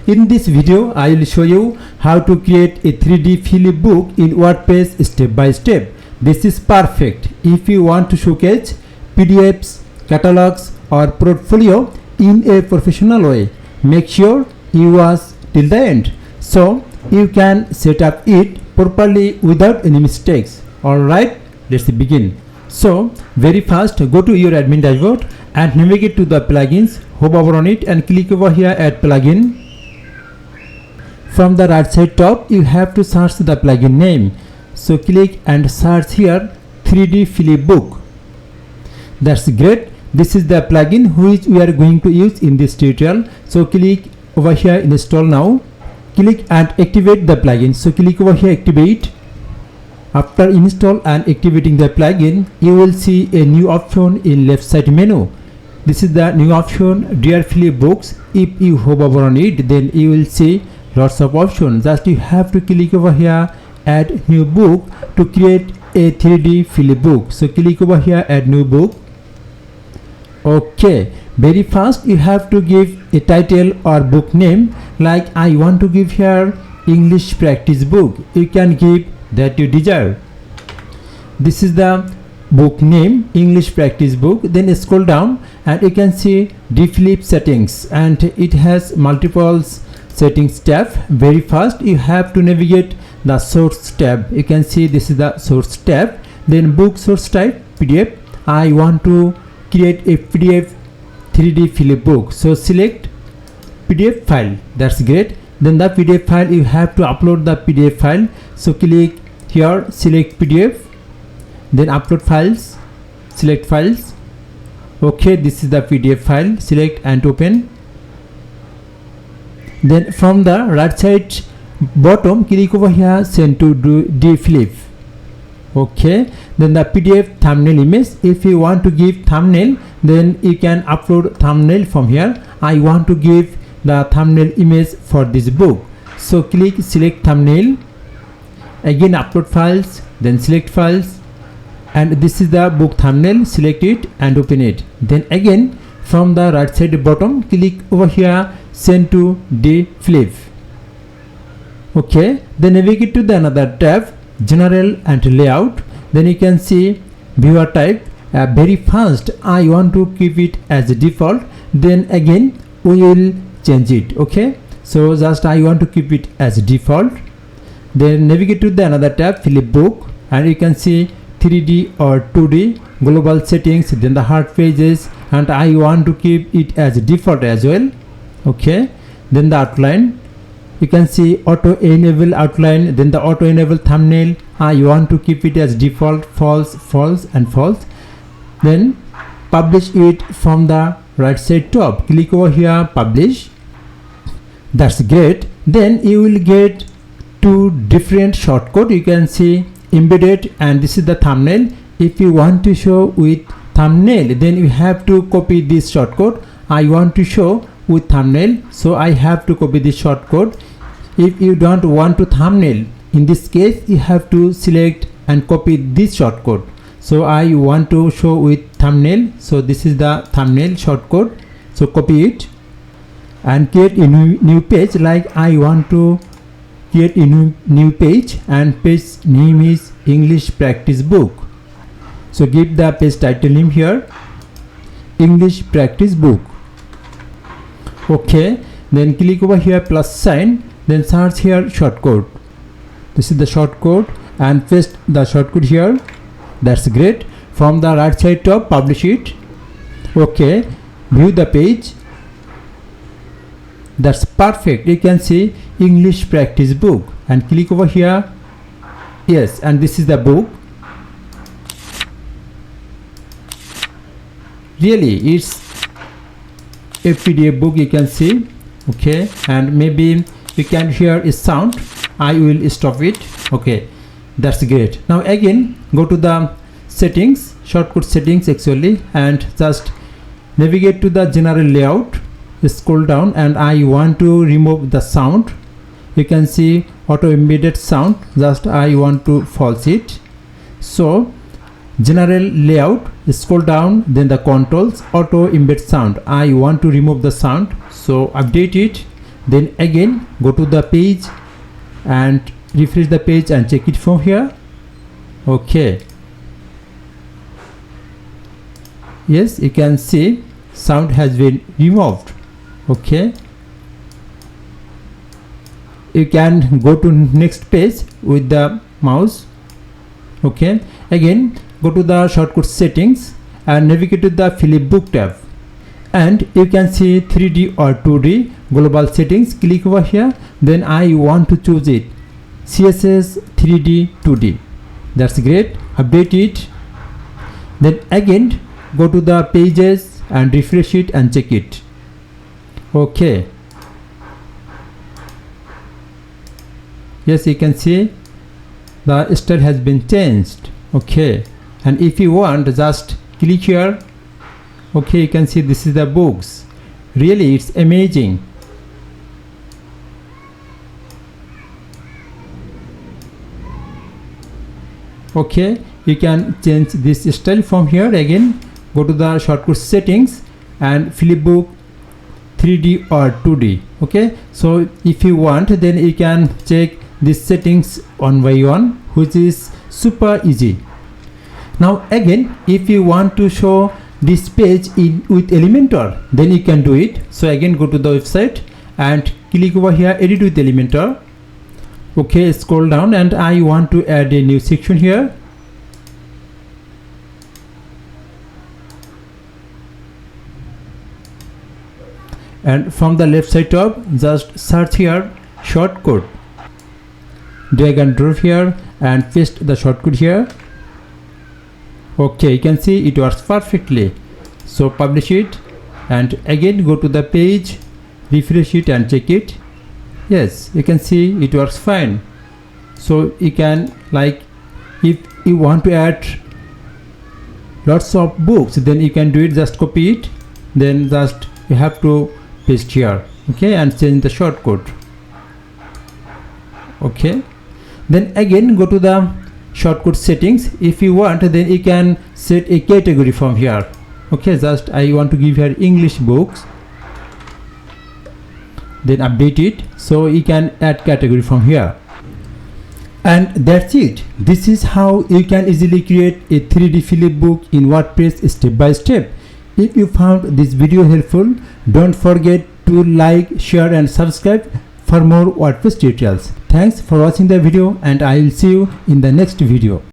In this video, I will show you how to create a 3D Flipbook in WordPress step by step. This is perfect if you want to showcase PDFs, catalogs or portfolio in a professional way. Make sure you watch till the end so you can set up it properly without any mistakes. Alright, let's begin. So very fast, go to your admin dashboard and navigate to the plugins, hover on it and click over here at plugin. From the right side top, you have to search the plugin name. So click and search here 3D Flipbook. That's great. This is the plugin which we are going to use in this tutorial. So click over here, install now. Click and activate the plugin. So click over here, activate. After install and activating the plugin, you will see a new option in left side menu. This is the new option, Dear Flipbooks. If you hover on it, then you will see lots of options. Just you have to click over here, add new book to create a 3D Flipbook. So click over here, add new book. Okay, very fast you have to give a title or book name. Like I want to give here English practice book. You can give that you desire. This is the book name, English practice book. Then scroll down and you can see Flip settings, and it has multiple settings tab. Very fast you have to navigate the source tab. You can see this is the source tab. Then book source type PDF. I want to create a PDF 3D Flipbook. So select PDF file. That's great. Then the PDF file, you have to upload the PDF file. So click here, select PDF, then upload files, select files. Okay, this is the PDF file. Select and open. Then from the right side bottom, click over here, send to flip. Okay, then the PDF thumbnail image. If you want to give thumbnail, then you can upload thumbnail from here. I want to give the thumbnail image for this book. So click select thumbnail, again upload files, then select files, and this is the book thumbnail. Select it and open it. Then again from the right side bottom, click over here, send to flip. Okay, then navigate to the another tab, general and layout. Then you can see viewer type. Very fast I want to keep it as a default. Then again we will change it. Okay, so just I want to keep it as default. Then navigate to the another tab, Flipbook, and you can see 3D or 2D, global settings, then the hard pages, and I want to keep it as default as well. Okay, then the outline, you can see auto enable outline, then the auto enable thumbnail. I want to keep it as default, false, false and false. Then publish it from the right side top. Click over here, publish. That's great. Then you will get two different shortcut. You can see embedded, and this is the thumbnail. If you want to show with thumbnail, then you have to copy this shortcut. I want to show with thumbnail, so I have to copy this shortcut. If you don't want to thumbnail, in this case you have to select and copy this shortcut. So I want to show with thumbnail, so this is the thumbnail shortcut. So copy it and create a new page. Like I want to create a new page, and page name is English practice book. So give the page title name here, English practice book. Okay, then click over here plus sign, then search here shortcode. This is the shortcode and paste the shortcode here. That's great. From the right side top, publish it. Okay, view the page. That's perfect. You can see English practice book and click over here. Yes, and this is the book. Really, it's a PDF book, you can see. Okay, and maybe you can hear a sound. I will stop it. Okay, that's great. Now again go to the settings, shortcut settings actually, and just navigate to the general layout. Scroll down, and I want to remove the sound. You can see auto embedded sound. Just I want to false it. So general layout, scroll down, then the controls, auto embed sound. I want to remove the sound, so update it then again go to the page and refresh the page and check it from here. Okay, yes, you can see sound has been removed. Okay, you can go to next page with the mouse. Okay, again go to the shortcut settings and navigate to the Flipbook tab, and you can see 3D or 2D global settings. Click over here, then I want to choose it CSS 3D 2D. That's great. Update it, then again go to the pages and refresh it and check it. Okay, yes, you can see the style has been changed. Okay, and if you want, just click here. Okay, you can see this is the books. Really, it's amazing. Okay, you can change this style from here. Again go to the shortcut settings and Flipbook 3D or 2D. Okay, so if you want, then you can check these settings one by one, which is super easy. Now again, if you want to show this page in with Elementor, then you can do it. So again go to the website and click over here, edit with Elementor. Okay, scroll down and I want to add a new section here. And from the left side top, just search here shortcode, drag and drop here and paste the shortcode here. Okay, you can see it works perfectly. So publish it and again go to the page, refresh it and check it. Yes, you can see it works fine. So you can, like, if you want to add lots of books, then you can do it. Just copy it, then just you have to paste here. Okay, and change the shortcode. Okay, then again go to the shortcode settings. If you want, then you can set a category from here. Okay, just I want to give here English books, then update it, so you can add category from here. And that's it. This is how you can easily create a 3D Flipbook in WordPress step by step. If you found this video helpful, don't forget to like, share and subscribe for more WordPress tutorials. Thanks for watching the video and I will see you in the next video.